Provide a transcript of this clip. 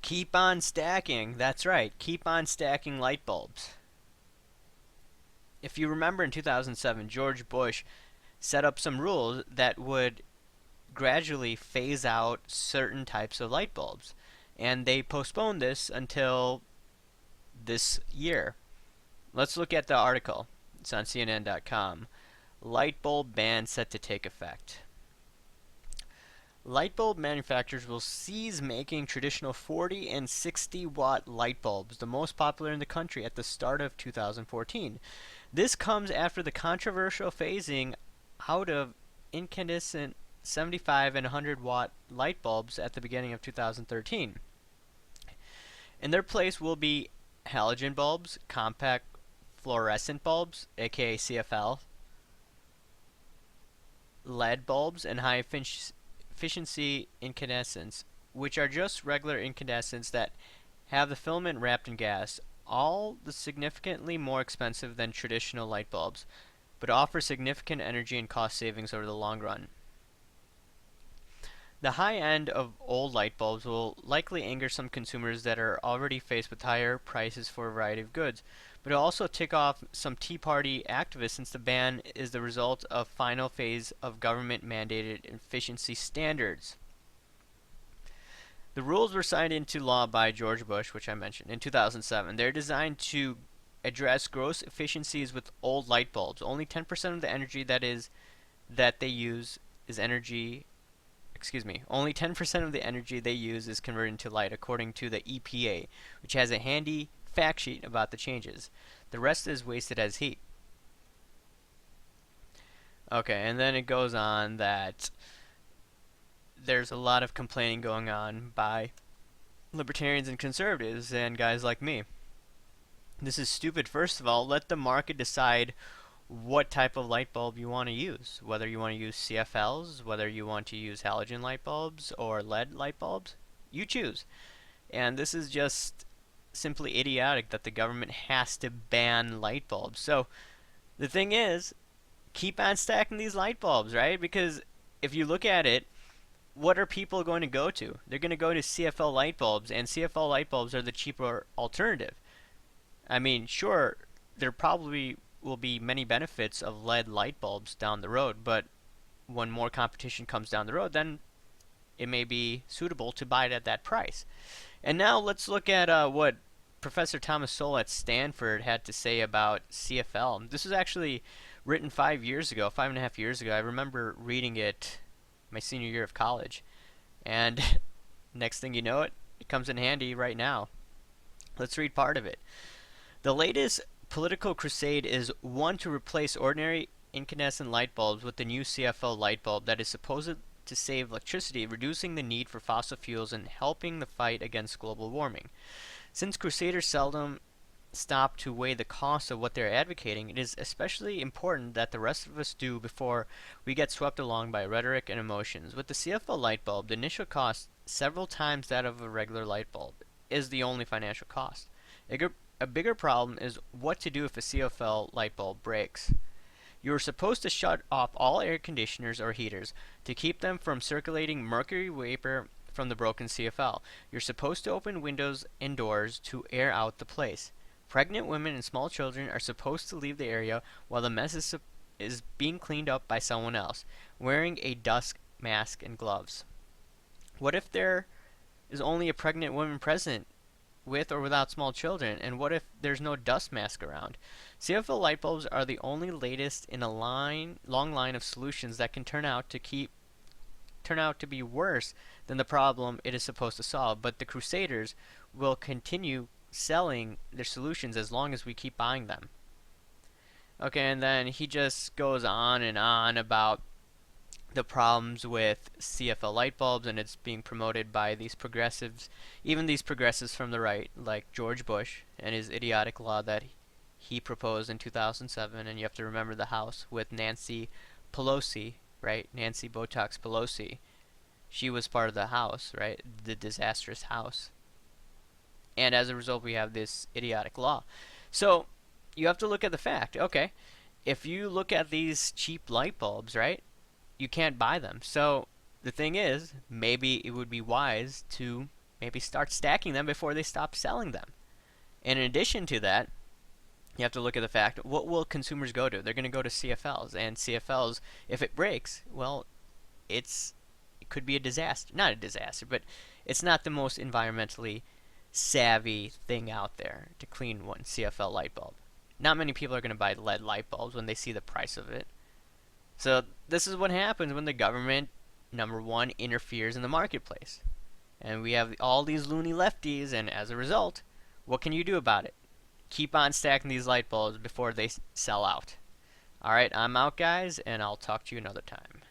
Keep on stacking. That's right. Keep on stacking light bulbs. If you remember in 2007, George Bush set up some rules that would gradually phase out certain types of light bulbs. And they postponed this until this year. Let's look at the article. It's on CNN.com. Light bulb ban set to take effect. Light bulb manufacturers will cease making traditional 40 and 60 watt light bulbs, the most popular in the country, at the start of 2014. This comes after the controversial phasing out of incandescent 75 and 100 watt light bulbs at the beginning of 2013. In their place will be halogen bulbs, compact fluorescent bulbs, aka CFL, LED bulbs, and high efficiency incandescents, which are just regular incandescents that have the filament wrapped in gas, all the significantly more expensive than traditional light bulbs, but offer significant energy and cost savings over the long run. The high end of old light bulbs will likely anger some consumers that are already faced with higher prices for a variety of goods, but it'll also tick off some Tea Party activists since the ban is the result of final phase of government-mandated efficiency standards. The rules were signed into law by George Bush, which I mentioned, in 2007. They're designed to address gross efficiencies with old light bulbs. Only 10% of the energy that they use is energy. Only 10% of the energy they use is converted into light, according to the EPA, which has a handy fact sheet about the changes. The rest is wasted as heat. Okay, and then it goes on that there's a lot of complaining going on by libertarians and conservatives and guys like me. This is stupid. First of all, let the market decide what type of light bulb you want to use. Whether you want to use CFLs, whether you want to use halogen light bulbs or LED light bulbs, you choose. And this is just simply idiotic that the government has to ban light bulbs. So the thing is, keep on stacking these light bulbs, right? Because if you look at it, what are people going to go to? They're going to go to CFL light bulbs, and CFL light bulbs are the cheaper alternative. I mean, sure, there probably will be many benefits of LED light bulbs down the road, but when more competition comes down the road, then it may be suitable to buy it at that price. And now let's look at what Professor Thomas Sowell at Stanford had to say about CFL. This was actually written 5 years ago, 5.5 years ago. I remember reading it my senior year of college. And next thing you know, it comes in handy right now. Let's read part of it. The latest political crusade is one to replace ordinary incandescent light bulbs with the new CFL light bulb that is supposed to save electricity, reducing the need for fossil fuels and helping the fight against global warming. Since crusaders seldom stop to weigh the cost of what they're advocating, it is especially important that the rest of us do before we get swept along by rhetoric and emotions. With the CFL light bulb, the initial cost, several times that of a regular light bulb, is the only financial cost. A bigger problem is what to do if a CFL light bulb breaks. You are supposed to shut off all air conditioners or heaters to keep them from circulating mercury vapor from the broken CFL. You're supposed to open windows and doors to air out the place. Pregnant women and small children are supposed to leave the area while the mess is being cleaned up by someone else, wearing a dust mask and gloves. What if there is only a pregnant woman present, with or without small children, and what if there's no dust mask around? CFL light bulbs are the only latest in a long line of solutions that can turn out to be worse than the problem it is supposed to solve, but the crusaders will continue selling their solutions as long as we keep buying them. Okay, and then he just goes on and on about the problems with CFL light bulbs, and it's being promoted by these progressives, even these progressives from the right, like George Bush and his idiotic law that he proposed in 2007. And you have to remember the House with Nancy Pelosi, right? Nancy Botox Pelosi. She was part of the House, right? The disastrous House. And as a result, we have this idiotic law. So you have to look at the fact, okay, if you look at these cheap light bulbs, right, you can't buy them. So the thing is, maybe it would be wise to maybe start stacking them before they stop selling them. And in addition to that, you have to look at the fact, what will consumers go to? They're going to go to CFLs, and CFLs, if it breaks, well, it could be a disaster. Not a disaster, but it's not the most environmentally savvy thing out there to clean one CFL light bulb. Not many people are going to buy lead light bulbs when they see the price of it. So this is what happens when the government, number one, interferes in the marketplace. And we have all these loony lefties, and as a result, what can you do about it? Keep on stacking these light bulbs before they sell out. Alright, I'm out, guys, and I'll talk to you another time.